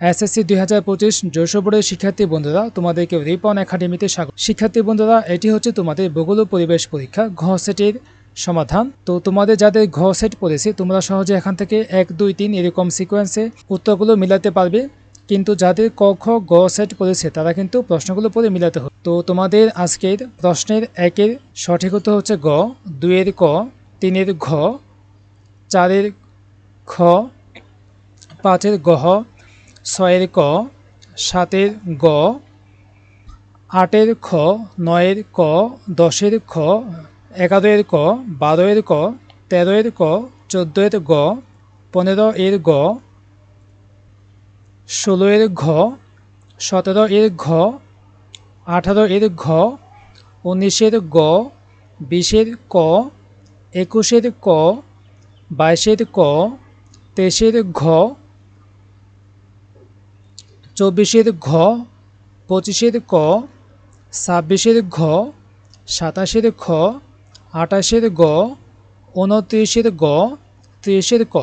SSC 2025 Jessore বোর্ডের শিক্ষার্থী বন্ধুরা, তোমাদেরকে রিপন একাডেমিতে স্বাগত। শিক্ষার্থী বন্ধুরা, এটি হচ্ছে তোমাদের ভূগোল ও পরিবেশ পরীক্ষা ঘ সেটের সমাধান। তো তোমাদের যাদের ঘ সেট পড়েছে তোমরা সহজে এখান থেকে 1, 2, 3 এরকম সিকোয়েন্সে উত্তরগুলো মিলাতে পারবে, কিন্তু যাদের ক খ গ সেট পড়েছে তারা কিন্তু প্রশ্নগুলো পড়ে মিলাতে হবে। তো তোমাদের আজকের প্রশ্নের 1-এর সঠিক উত্তর হচ্ছে গ, 2-এর ক, 3-এর ঘ, 4-এর খ, 5-এর গহ, 6-এর ক, 7-এর গ, 8-এর খ, 9-এর ক, 10-এর খ, 11-এর ক, 12-এর ক, 13-এর ক, 14-এর গ, 15-এর গ, 16-এর ঘ, 17-এর ঘ, 18-এর ঘ, 19-এর গ, 20-এর ক, 21-এর ক, 22-এর ক, 23-এর ঘ, 24-এর ঘ, 25-এর ক, 26-এর ঘ, 27-এর খ, 28-এর গ, 29-এর গ, 30-এর ক।